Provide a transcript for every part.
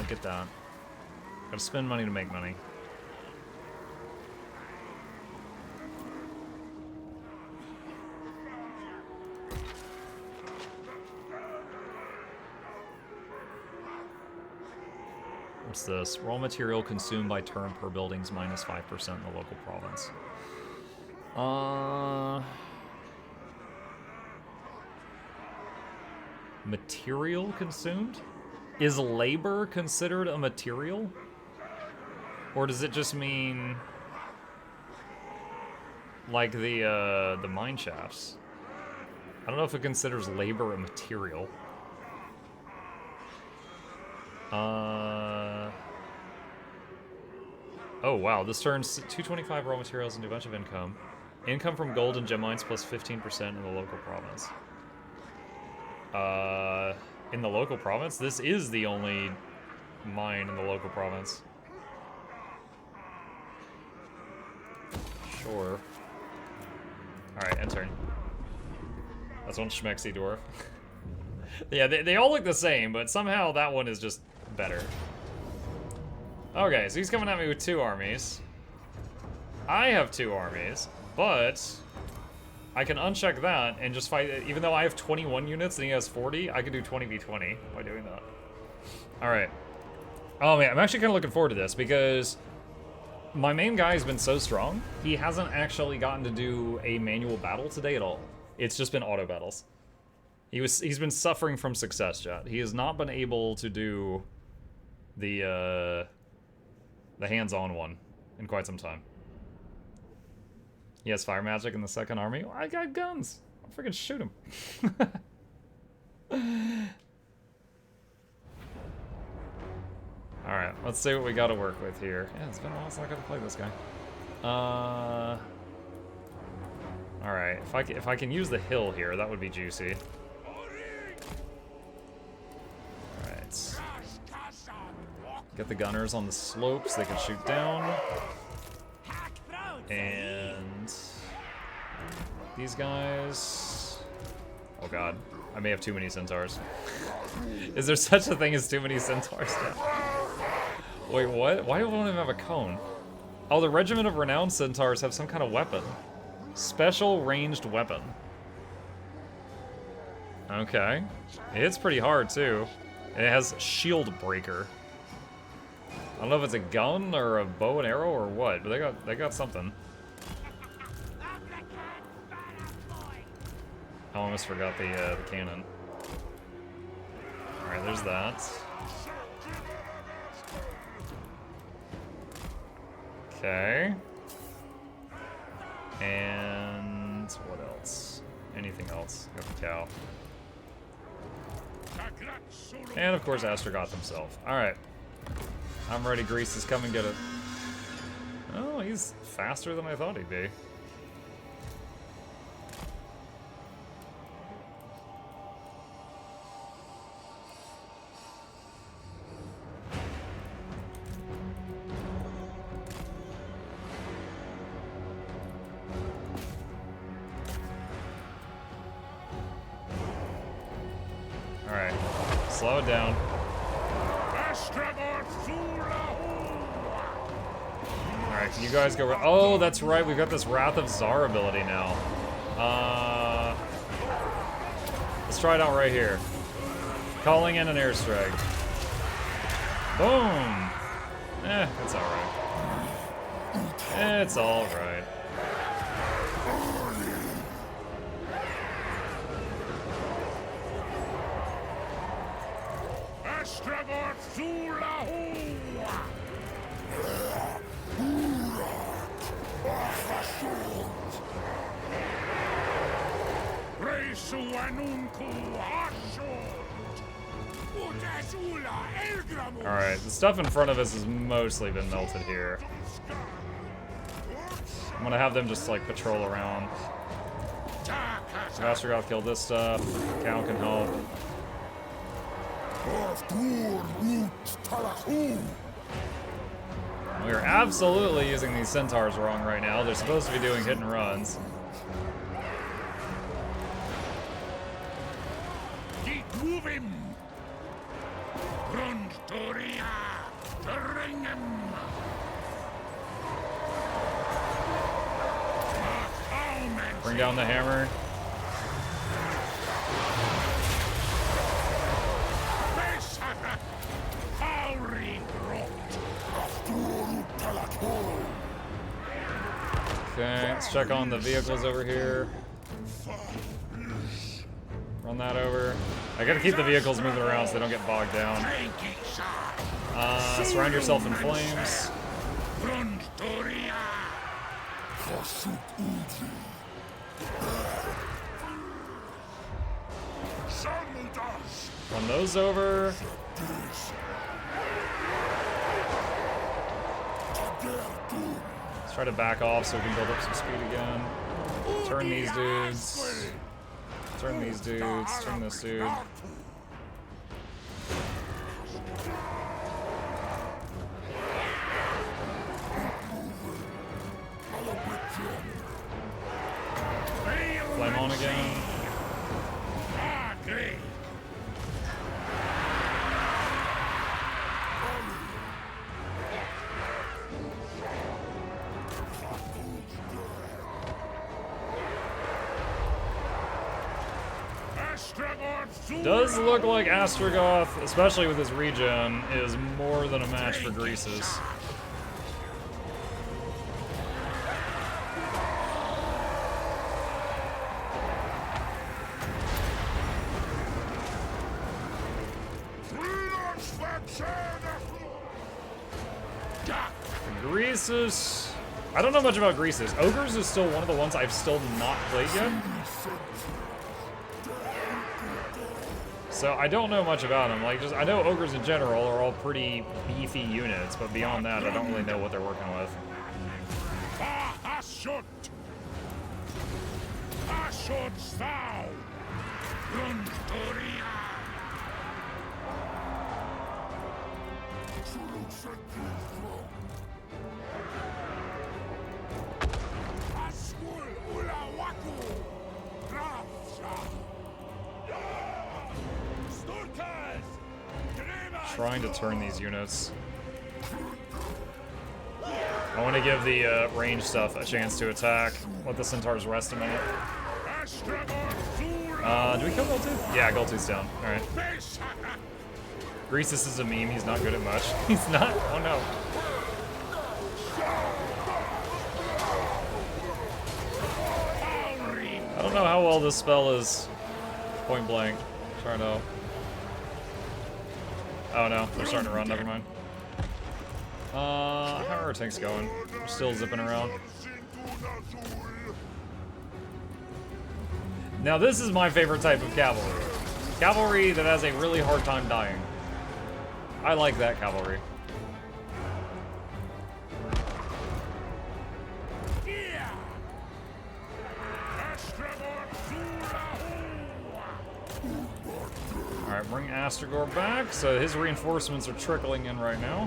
Get that. Gotta spend money to make money. What's this? Raw material consumed by turn per buildings minus 5% in the local province. Material consumed? Is labor considered a material? Or does it just mean like the mine shafts? I don't know if it considers labor a material. Oh wow, this turns 225 raw materials into a bunch of income. Income from gold and gem mines plus 15% in the local province. In the local province? This is the only mine in the local province. Sure. Alright, end turn. That's one schmexy dwarf. Yeah, they all look the same, but somehow that one is just better. Okay, so he's coming at me with 2 armies. I have 2 armies, but I can uncheck that and just fight. Even though I have 21 units and he has 40, I can do 20v20 by doing that. Alright. Oh man, I'm actually kind of looking forward to this because my main guy has been so strong, he hasn't actually gotten to do a manual battle today at all. It's just been auto battles. He's been suffering from success, chat. He has not been able to do the hands-on one in quite some time. He has fire magic in the second army. Well, I got guns. I'll freaking shoot him. Alright, let's see what we gotta work with here. Yeah, it's been a while since I got to play this guy. Alright, if I can use the hill here, that would be juicy. Alright. Get the gunners on the slopes, they can shoot down. And these guys... Oh god, I may have too many centaurs. Is there such a thing as too many centaurs now? Wait, what? Why do one of them have a cone? Oh, the Regiment of Renowned Centaurs have some kind of weapon. Special ranged weapon. Okay. It's pretty hard, too. And it has Shield Breaker. I don't know if it's a gun or a bow and arrow or what, but they got something. I almost forgot the cannon. Alright, there's that. Okay. And what else? Anything else? Got the cow. And of course Astragoth himself. Alright. I'm ready, Grease is coming, get it. Oh, he's faster than I thought he'd be. Alright, slow it down. Alright, can you guys go... Oh, that's right, we've got this Wrath of Tsar ability now. Let's try it out right here. Calling in an airstrike. Boom! It's alright. It's alright. Alright, the stuff in front of us has mostly been melted here. I'm gonna have them just like patrol around. Astragoth killed this stuff. Cow can help. We are absolutely using these centaurs wrong right now. They're supposed to be doing hit and runs. Bring down the hammer. Okay, let's check on the vehicles over here. Run that over. I gotta keep the vehicles moving around so they don't get bogged down. Surround yourself in flames. Run those over. Let's try to back off so we can build up some speed again. Turn these dudes. Turn these dudes. Turn this dude. Flame on again. Does look like Astragoth, especially with his regen, is more than a match for Greases. Greases. I don't know much about Greases. Ogres is still one of the ones I've still not played yet. So I don't know much about them. Like, just I know ogres in general are all pretty beefy units, but beyond that, I don't really know what they're working with. Trying to turn these units. I want to give the range stuff a chance to attack. Let the centaurs rest a minute. Do we kill Gold-Tooth? Yeah, Gold-Tooth's down. Alright. Greases is a meme. He's not good at much. He's not? Oh no. I don't know how well this spell is. Point blank. Trying to. Oh no, they're starting to run, never mind. How are our tanks going? We're still zipping around. Now this is my favorite type of cavalry. Cavalry that has a really hard time dying. I like that cavalry. Alright, bring Astragoth back. So his reinforcements are trickling in right now.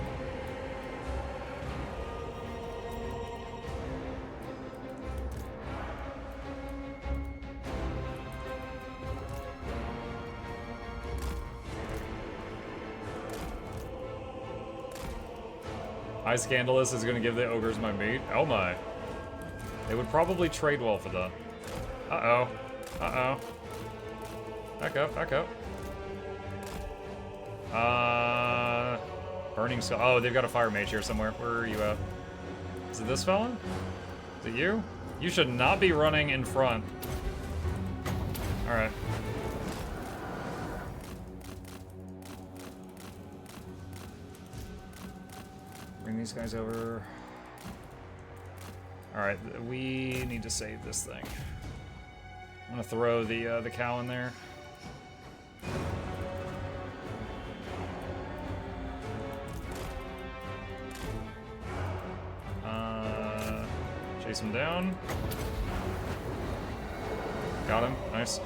High Scandalous is going to give the ogres my meat. Oh my. They would probably trade well for that. Uh-oh. Uh-oh. Back up, back up. Burning Skull. Oh, they've got a fire mage here somewhere. Where are you at? Is it this fella? Is it you? You should not be running in front. Alright. Bring these guys over. Alright, we need to save this thing. I'm gonna throw the cow in there. Chase him down. Got him. Nice.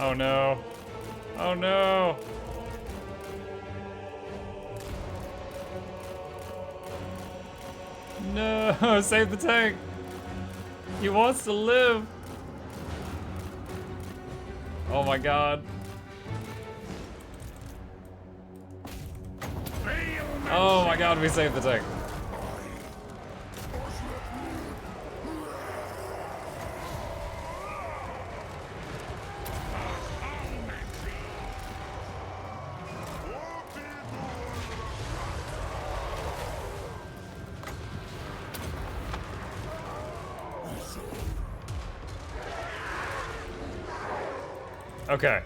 Oh no. Oh no. No, save the tank. He wants to live. Oh my god. Oh my god, we saved the tank. Okay.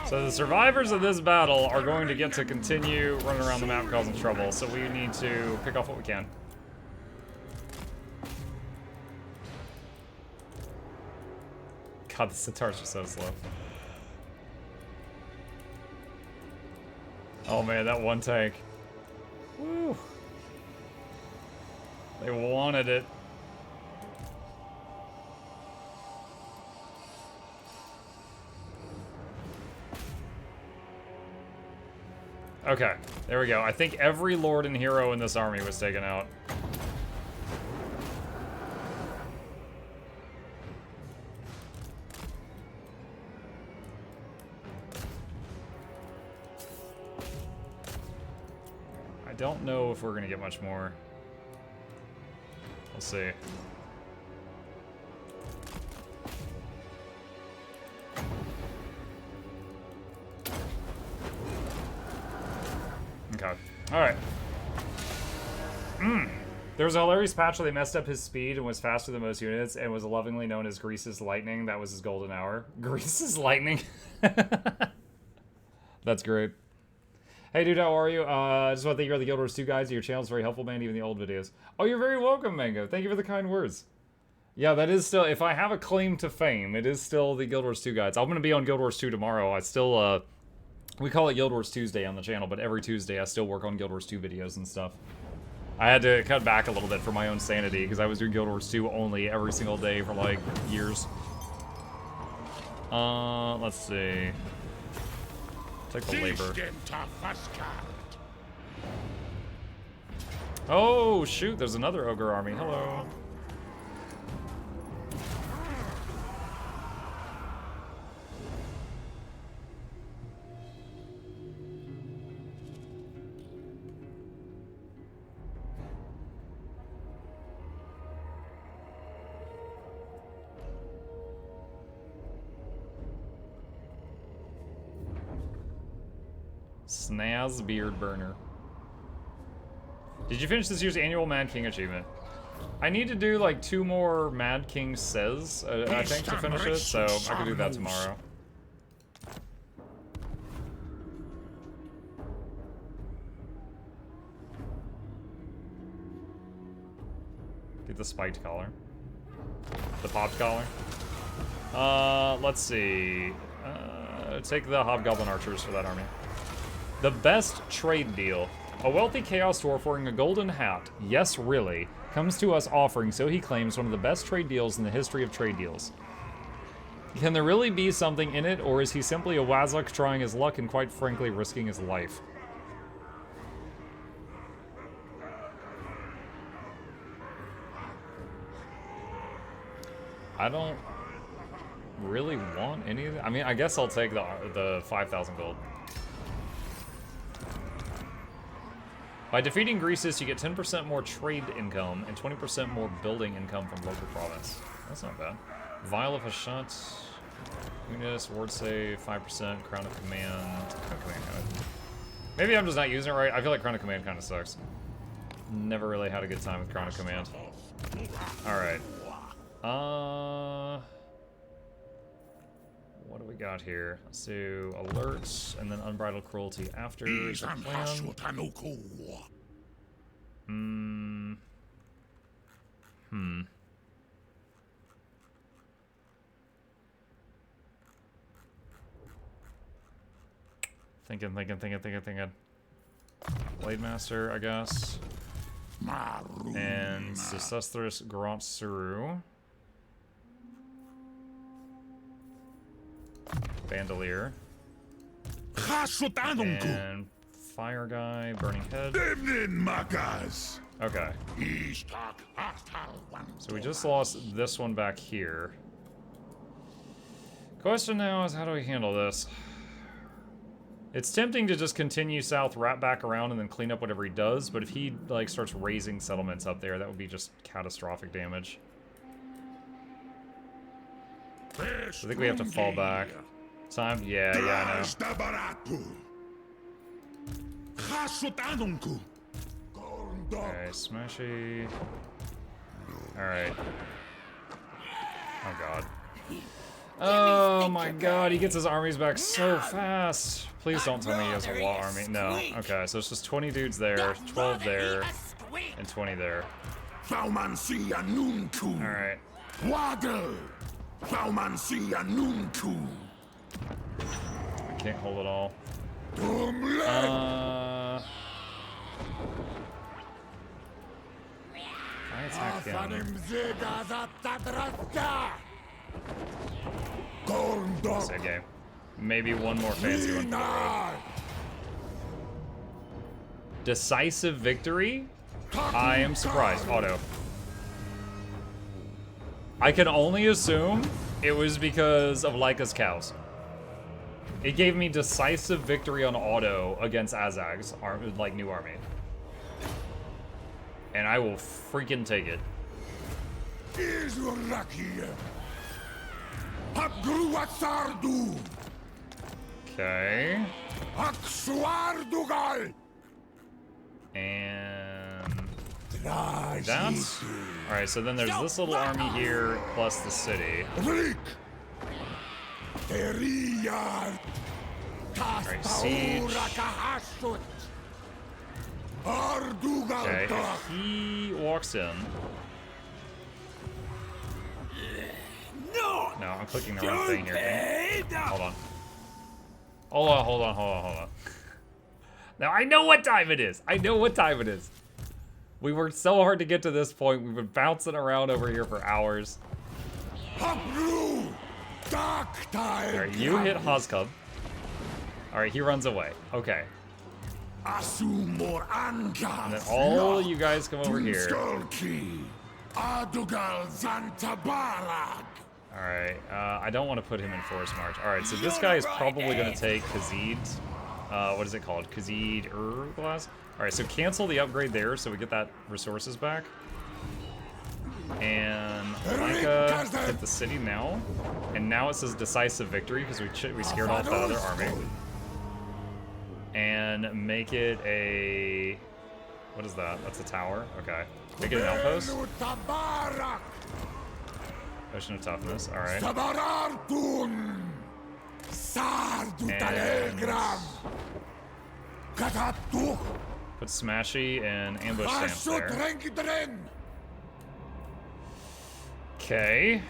So the survivors of this battle are going to get to continue running around the map causing trouble, so we need to pick off what we can. God, the Centaurs are so slow. Oh man, that one tank. Woo. They wanted it. Okay, there we go. I think every lord and hero in this army was taken out. I don't know if we're gonna get much more. We'll see. Okay. Alright. There was a hilarious patch where they messed up his speed and was faster than most units and was lovingly known as Grease's Lightning. That was his golden hour. Grease's Lightning? That's great. Hey dude, how are you? I just want to thank you for the Guild Wars 2 guides. Your channel's very helpful, man, even the old videos. Oh, you're very welcome, Mango. Thank you for the kind words. Yeah, that is still, if I have a claim to fame, it is still the Guild Wars 2 guides. I'm going to be on Guild Wars 2 tomorrow. I still, we call it Guild Wars Tuesday on the channel, but every Tuesday I still work on Guild Wars 2 videos and stuff. I had to cut back a little bit for my own sanity, because I was doing Guild Wars 2 only every single day for, like, years. Let's see. Take the labor. Oh, shoot, there's another ogre army. Hello. Snaz Beard Burner. Did you finish this year's annual Mad King achievement? I need to do like 2 more Mad King Says, I think, to finish it, so I can do that tomorrow. Get the spiked collar. The popped collar. Let's see. Take the Hobgoblin Archers for that army. The best trade deal. A wealthy Chaos Dwarf wearing a golden hat, yes really, comes to us offering, so he claims, one of the best trade deals in the history of trade deals. Can there really be something in it, or is he simply a Wazuk trying his luck and quite frankly risking his life? I don't really want any of that. I mean, I guess I'll take the 5,000 gold. By defeating Greasus, you get 10% more trade income and 20% more building income from local province. That's not bad. Vial of Hashut, Unis, Ward Save, 5%, Crown of Command. Maybe I'm just not using it right. I feel like Crown of Command kind of sucks. Never really had a good time with Crown of Command. Alright. What do we got here? Let's do alerts and then unbridled cruelty after the plan. Thinking. Blade Master, I guess. And Sesustris Grant Suru. Bandolier. And fire guy, burning head. Okay. So we just lost this one back here. Question now is, how do we handle this? It's tempting to just continue south, wrap back around, and then clean up whatever he does, but if he, like, starts raising settlements up there, that would be just catastrophic damage. I think we have to fall back. Time? Yeah, I know. Okay, smashy. Alright. Oh god. Oh my god, he gets his armies back so fast. Please don't tell me he has a wall army. No. Okay, so it's just 20 dudes there, 12 there, and 20 there. Alright. I can't hold it all. I attack him. Same game. Maybe one more fancy one for the road. Decisive victory? I am surprised. Auto. I can only assume it was because of Laika's cows. It gave me decisive victory on auto against Azag's like new army. And I will freaking take it. Okay. And that's alright, so then there's this little army here plus the city. Alright, siege. Okay, if he walks in. No, I'm clicking the wrong thing here. Hold on. Hold on. Now I know what time it is. We worked so hard to get to this point. We've been bouncing around over here for hours. Alright, you hit Hoskub. Alright, he runs away. Okay. And then all you guys come over here. Alright, I don't want to put him in Forest March. Alright, so this guy is probably going to take Khazid's, what is it called? Khazid Glass? Alright, so cancel the upgrade there so we get that resources back. And Laika hit the city now. And now it says decisive victory because we scared off that other army. And make it a... What is that? That's a tower? Okay. Make it an outpost? Potion of toughness, alright. And put Smashy and ambush stamps there. Okay.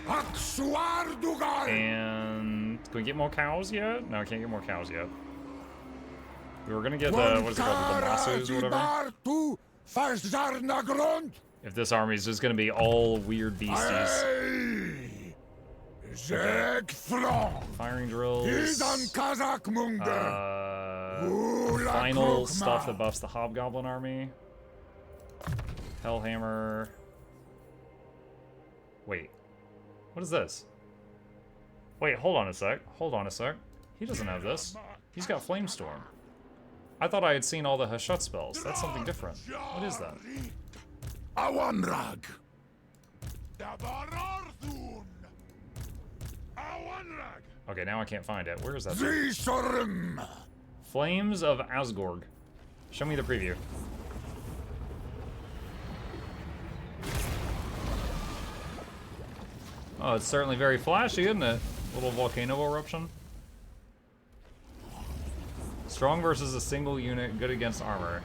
And can we get more cows yet? No, I can't get more cows yet. We were gonna get the, what is it called, the Masus or whatever. If this army is just gonna be all weird beasties. Okay. Firing drills. Final stuff that buffs the Hobgoblin army. Hellhammer. Wait. What is this? Wait, hold on a sec. He doesn't have this. He's got Flamestorm. I thought I had seen all the Hashut spells. That's something different. What is that? Okay, now I can't find it. Where is that? Flames of Asgorg. Show me the preview. Oh, it's certainly very flashy, isn't it? Little volcano eruption. Strong versus a single unit, good against armor.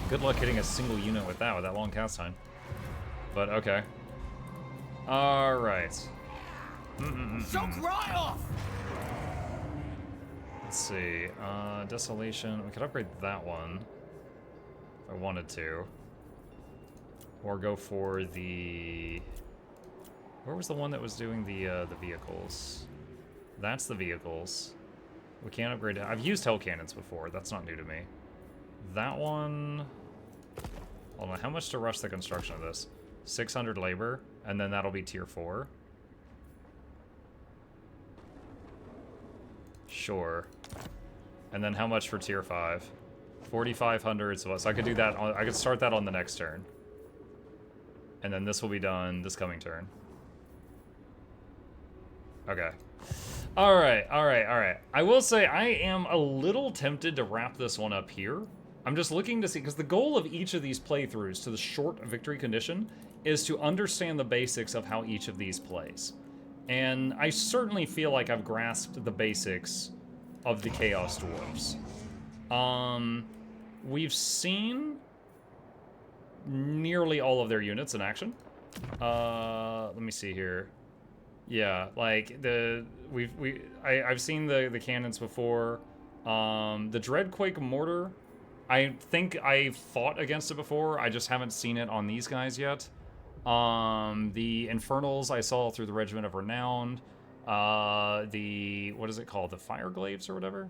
Good luck hitting a single unit with that long cast time. But okay. Alright. Let's see. Desolation. We could upgrade that one if I wanted to. Or go for the... Where was the one that was doing the vehicles? That's the vehicles. We can't upgrade it. I've used hell cannons before. That's not new to me. That one... Hold on, how much to rush the construction of this? 600 labor, and then that'll be tier 4. Sure. And then how much for tier 5? 4,500, so I could do that, I could start that on the next turn. And then this will be done this coming turn. Okay. Alright. I will say I am a little tempted to wrap this one up here. I'm just looking to see, because the goal of each of these playthroughs to the short victory condition is to understand the basics of how each of these plays. And I certainly feel like I've grasped the basics of the Chaos Dwarves. We've seen nearly all of their units in action. Let me see here. Yeah, like I've seen the cannons before. The Dreadquake mortar, I think I fought against it before. I just haven't seen it on these guys yet. The Infernals I saw through the Regiment of Renown. The, what is it called? The Fireglaves or whatever?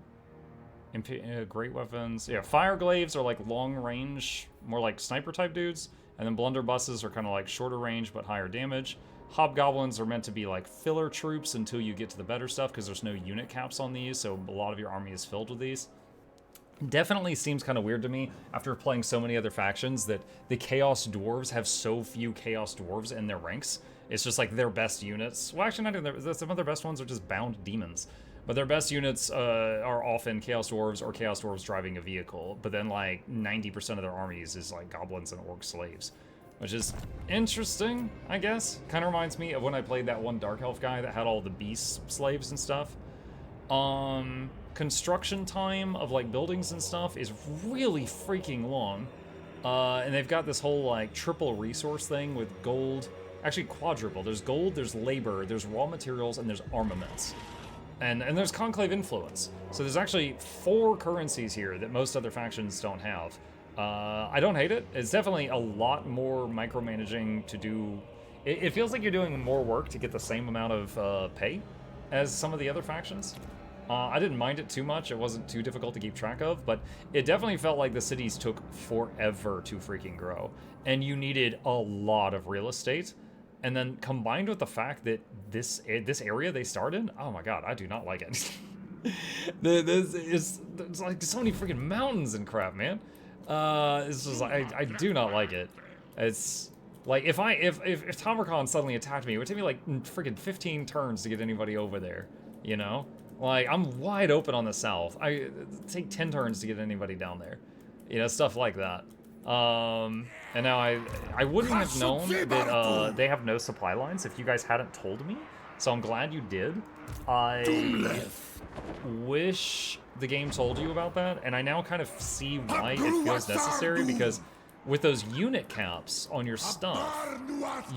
Great weapons. Yeah, Fireglaves are like long range, more like sniper type dudes. And then Blunderbusses are kind of like shorter range but higher damage. Hobgoblins are meant to be like filler troops until you get to the better stuff because there's no unit caps on these, so a lot of your army is filled with these. Definitely seems kind of weird to me after playing so many other factions that the Chaos Dwarves have so few Chaos Dwarves in their ranks. It's just like their best units. Well, actually, not even some of their best ones are just bound demons. But their best units are often Chaos Dwarves or Chaos Dwarves driving a vehicle. But then like 90% of their armies is like goblins and orc slaves. Which is interesting, I guess. Kind of reminds me of when I played that one Dark Elf guy that had all the beast slaves and stuff. Construction time of like buildings and stuff is really freaking long. And they've got this whole like triple resource thing with gold. Actually quadruple. There's gold, there's labor, there's raw materials, and there's armaments. And there's conclave influence. So there's actually 4 currencies here that most other factions don't have. I don't hate it. It's definitely a lot more micromanaging to do. It feels like you're doing more work to get the same amount of pay as some of the other factions. I didn't mind it too much. It wasn't too difficult to keep track of, but it definitely felt like the cities took forever to freaking grow. And you needed a lot of real estate. And then combined with the fact that this area they start in, oh my god, I do not like it. There's like so many freaking mountains and crap, man. It's just like I do not like it. It's like if Tamarkon suddenly attacked me, it would take me like freaking 15 turns to get anybody over there. You know, like I'm wide open on the south. I take 10 turns to get anybody down there. You know, stuff like that. And now I wouldn't have known that they have no supply lines if you guys hadn't told me. So I'm glad you did. I wish the game told you about that, and I now kind of see why it feels necessary, because with those unit caps on your stuff,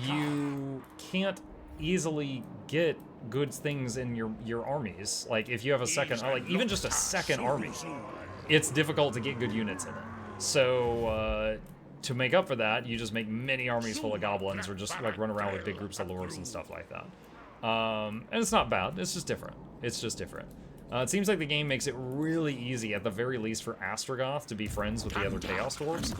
you can't easily get good things in your armies. Like if you have a second, like even just a second army, it's difficult to get good units in it. So to make up for that, you just make many armies full of goblins, or just like run around with big groups of lords and stuff like that. And it's not bad. It's just different. It's just different. It seems like the game makes it really easy, at the very least, for Astragoth to be friends with the other Chaos Dwarves.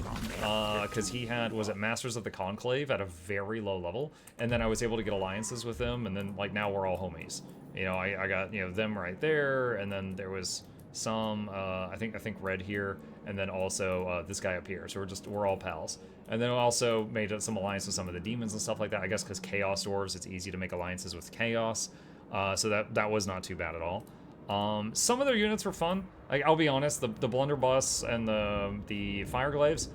Because he had, was it Masters of the Conclave at a very low level, and then I was able to get alliances with them, and then like now we're all homies. You know, I got, you know, them right there, and then there was some, I think Red here, and then also this guy up here. So we're all pals. And then I also made some alliances with some of the demons and stuff like that. I guess because Chaos Dwarves, it's easy to make alliances with Chaos. So that was not too bad at all. Some of their units were fun. Like, I'll be honest, the Blunderbuss and the Fireglaves,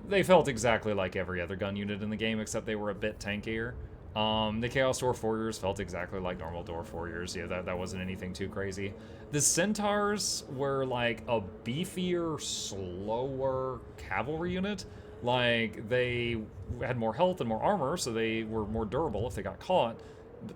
they felt exactly like every other gun unit in the game, except they were a bit tankier. The Chaos Dwarf Warriors felt exactly like normal Dwarf Warriors. Yeah, that wasn't anything too crazy. The Centaurs were like a beefier, slower cavalry unit. Like, they had more health and more armor, so they were more durable if they got caught.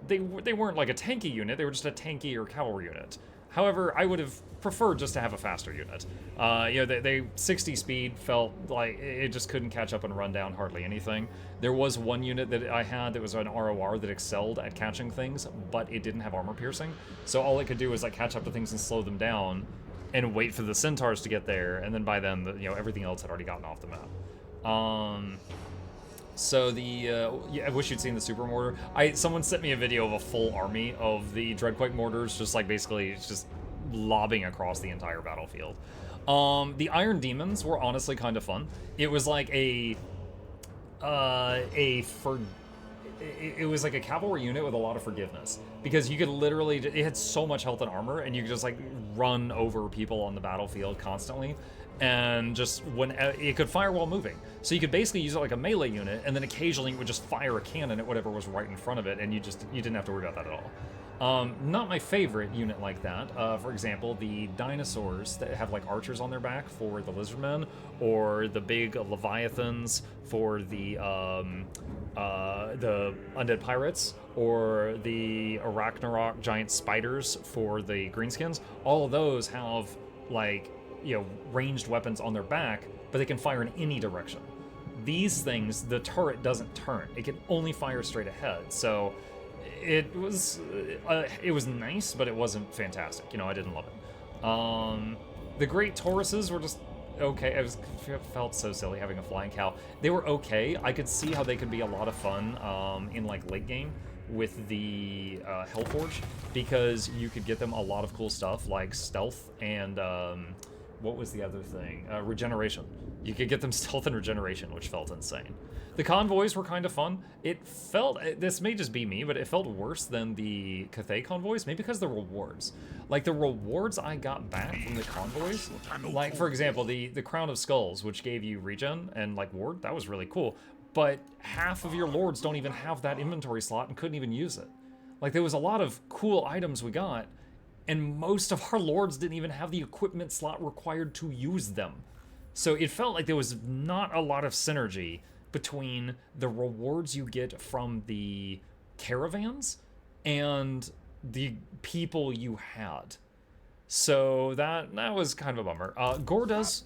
They weren't like a tanky unit, they were just a tankier cavalry unit. However, I would have preferred just to have a faster unit. You know, they 60 speed felt like it just couldn't catch up and run down hardly anything. There was one unit that I had that was an ROR that excelled at catching things, but it didn't have armor piercing. So all it could do was like catch up to things and slow them down and wait for the centaurs to get there, and then by then, you know, everything else had already gotten off the map. So the, yeah, I wish you'd seen the super mortar. Someone sent me a video of a full army of the Dreadquake mortars, just like basically just lobbing across the entire battlefield. The Iron Demons were honestly kind of fun. It was like it was like a cavalry unit with a lot of forgiveness, because you could literally, it had so much health and armor, and you could just like run over people on the battlefield constantly, and just when it could fire while moving. So you could basically use it like a melee unit, and then occasionally it would just fire a cannon at whatever was right in front of it, and you didn't have to worry about that at all. Not my favorite unit like that. For example, the dinosaurs that have like archers on their back for the lizardmen, or the big leviathans for the undead pirates, or the Arachnarok giant spiders for the greenskins. All of those have like, you know, ranged weapons on their back, but they can fire in any direction. These things, the turret doesn't turn; it can only fire straight ahead. So it was nice, but it wasn't fantastic. You know, I didn't love it. The Great Tauruses were just okay. It felt so silly having a flying cow. They were okay. I could see how they could be a lot of fun in like late game with the Hellforge, because you could get them a lot of cool stuff like stealth and what was the other thing? Regeneration. You could get them stealth and regeneration, which felt insane. The convoys were kind of fun. It felt, this may just be me, but it felt worse than the Cathay convoys, maybe because of the rewards. Like, the rewards I got back from the convoys, like, for example, the Crown of Skulls, which gave you regen and, like, ward, that was really cool. But half of your lords don't even have that inventory slot and couldn't even use it. Like, there was a lot of cool items we got, and most of our lords didn't even have the equipment slot required to use them. So it felt like there was not a lot of synergy between the rewards you get from the caravans and the people you had. So that was kind of a bummer. Gorda's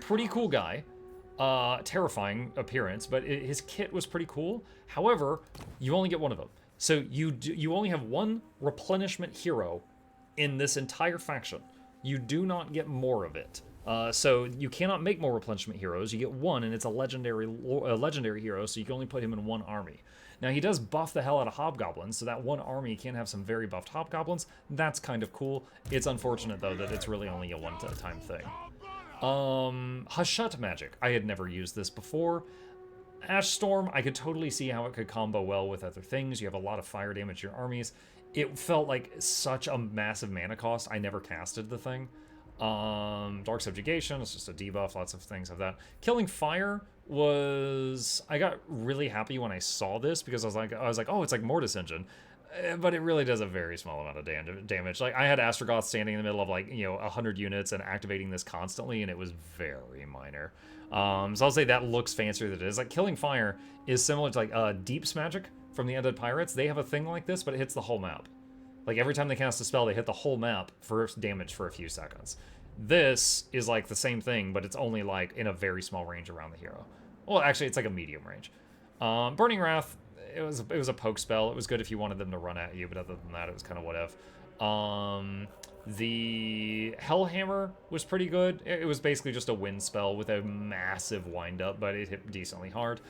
pretty cool guy. Terrifying appearance, but his kit was pretty cool. However, you only get one of them. So you only have one replenishment hero in this entire faction. You do not get more of it. So you cannot make more replenishment heroes. You get one, and it's a legendary hero, so you can only put him in one army. Now, he does buff the hell out of hobgoblins, so that one army can have some very buffed hobgoblins. That's kind of cool. It's unfortunate, though, that it's really only a one-time thing. Hashut magic. I had never used this before. Ash Storm, I could totally see how it could combo well with other things. You have a lot of fire damage in your armies. It felt like such a massive mana cost. I never casted the thing. Dark Subjugation, it's just a debuff, lots of things of that. Killing Fire was... I got really happy when I saw this, because I was like, oh, it's like Mortis Engine. But it really does a very small amount of damage. Like, I had Astragoth standing in the middle of, like, you know, 100 units and activating this constantly, and it was very minor. So I'll say that looks fancier than it is. Like, Killing Fire is similar to, like, Deep's Magic from the Undead Pirates. They have a thing like this, but it hits the whole map. Like, every time they cast a spell, they hit the whole map for damage for a few seconds. This is, like, the same thing, but it's only, like, in a very small range around the hero. Well, actually, it's, like, a medium range. Burning Wrath, it was a poke spell. It was good if you wanted them to run at you, but other than that, it was kind of whatever. The Hellhammer was pretty good. It was basically just a wind spell with a massive wind-up, but it hit decently hard.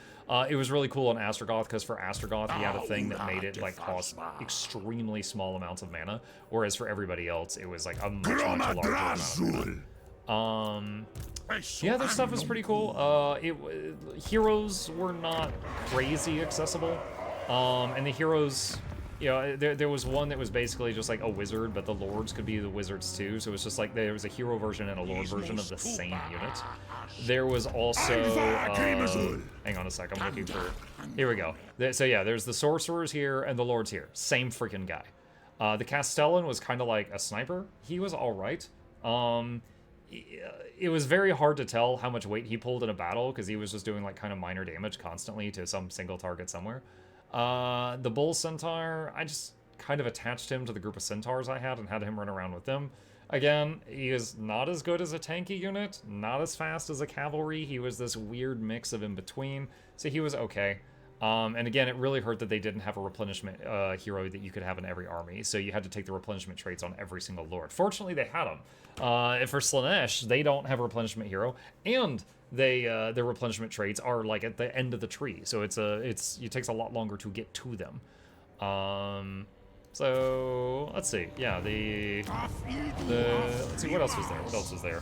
It was really cool on Astragoth, because for Astragoth, he had a thing that made it, like, cost extremely small amounts of mana, whereas for everybody else, it was, like, a much larger amount of mana. Yeah, their stuff was pretty cool. Heroes were not crazy accessible, and the heroes... You know, there was one that was basically just like a wizard, but the lords could be the wizards too. So it was just like there was a hero version and a lord version of the same unit. There was also... hang on a sec, I'm looking for... Here we go. So yeah, there's the sorcerers here and the lords here. Same freaking guy. The Castellan was kind of like a sniper. He was alright. It was very hard to tell how much weight he pulled in a battle, because he was just doing like kind of minor damage constantly to some single target somewhere. The Bull Centaur, I just kind of attached him to the group of centaurs I had and had him run around with them. Again, he is not as good as a tanky unit, not as fast as a cavalry. He was this weird mix of in between, so he was okay. And again, it really hurt that they didn't have a replenishment hero that you could have in every army, so you had to take the replenishment traits on every single lord. Fortunately, they had them. For Slaanesh, they don't have a replenishment hero, and their replenishment traits are like at the end of the tree, so it takes a lot longer to get to them. So let's see. Yeah, let's see what else was there. What else was there?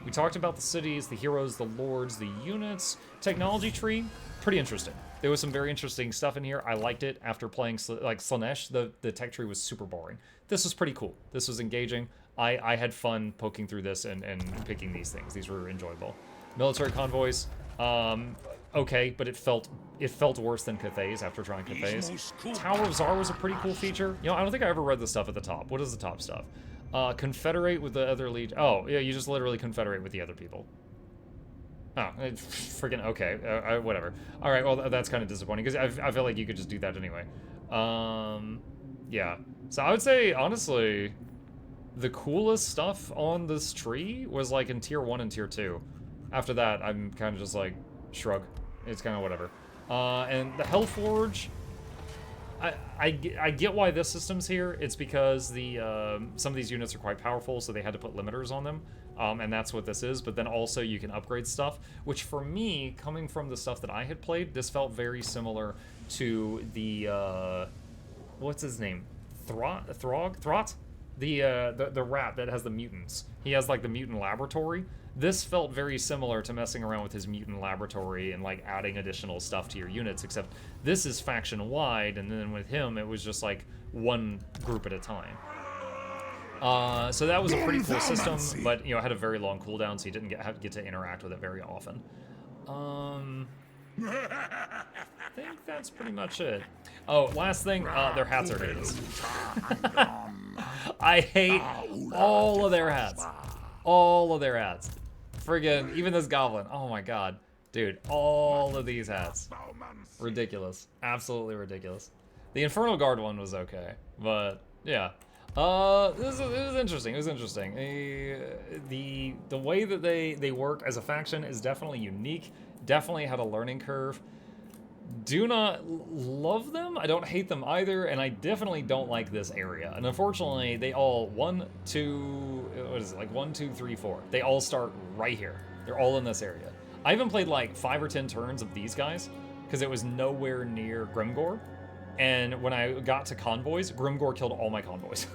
We talked about the cities, the heroes, the lords, the units. Technology tree, pretty interesting. There was some very interesting stuff in here. I liked it after playing like Slaanesh. The tech tree was super boring. This was pretty cool. This was engaging. I had fun poking through this and picking these things. These were enjoyable. Military convoys, okay, but it felt worse than Cathay's after trying Cathay's. Tower of Tsar was a pretty cool feature. You know, I don't think I ever read the stuff at the top. What is the top stuff? Confederate with the other legion. Oh, yeah, you just literally confederate with the other people. Oh, freaking okay. Whatever. All right, well, that's kind of disappointing because I feel like you could just do that anyway. Yeah. So I would say, honestly, the coolest stuff on this tree was like in tier 1 and tier 2. After that, I'm kind of just like, shrug. It's kind of whatever. And the Hellforge, I get why this system's here. It's because some of these units are quite powerful, so they had to put limiters on them. And that's what this is. But then also you can upgrade stuff, which for me, coming from the stuff that I had played, this felt very similar to the, what's his name? Throt? The rat that has the mutants. He has like the mutant laboratory. This felt very similar to messing around with his mutant laboratory and like adding additional stuff to your units, except this is faction wide, and then with him it was just like one group at a time. So that was a pretty cool system, but you know, it had a very long cooldown, so you didn't get to interact with it very often. I think that's pretty much it. Oh, last thing, their hats are hideous. I hate all of their hats. All of their hats. Friggin', even this goblin. Oh my god. Dude, all of these hats. Ridiculous. Absolutely ridiculous. The Infernal Guard one was okay, but yeah. It was interesting. It was interesting. The way that they work as a faction is definitely unique. Definitely had a learning curve. Do not love them. I don't hate them either, and I definitely don't like this area. And unfortunately, they all 1, 2, what is it? Like 1, 2, 3, 4. They all start right here. They're all in this area. I even played like 5 or 10 turns of these guys because it was nowhere near Grimgor. And when I got to convoys, Grimgor killed all my convoys.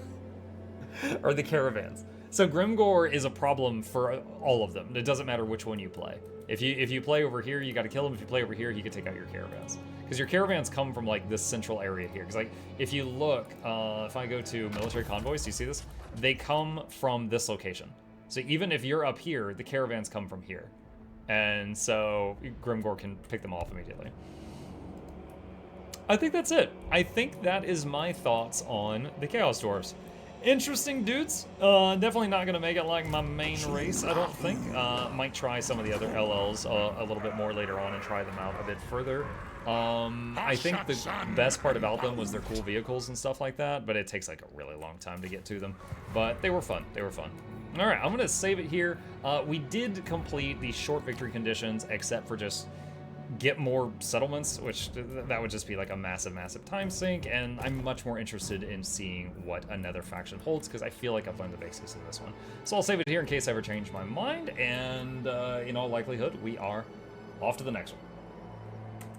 Or the caravans. So Grimgor is a problem for all of them. It doesn't matter which one you play. If you play over here, you got to kill him. If you play over here, he can take out your caravans. Because your caravans come from like this central area here. Because like if you look, if I go to military convoys, do you see this? They come from this location. So even if you're up here, the caravans come from here. And so Grimgor can pick them off immediately. I think that's it. I think that is my thoughts on the Chaos Dwarfs. Interesting dudes. Definitely not going to make it like my main race, I don't think. Might try some of the other LLs a little bit more later on and try them out a bit further. I think the best part about them was their cool vehicles and stuff like that, but it takes like a really long time to get to them. But they were fun. They were fun. All right, I'm going to save it here. We did complete the short victory conditions, except for just get more settlements, which that would just be like a massive time sink, and I'm much more interested in seeing what another faction holds, because I feel like I've learned the basics of this one. So I'll save it here in case I ever change my mind, and in all likelihood, we are off to the next one.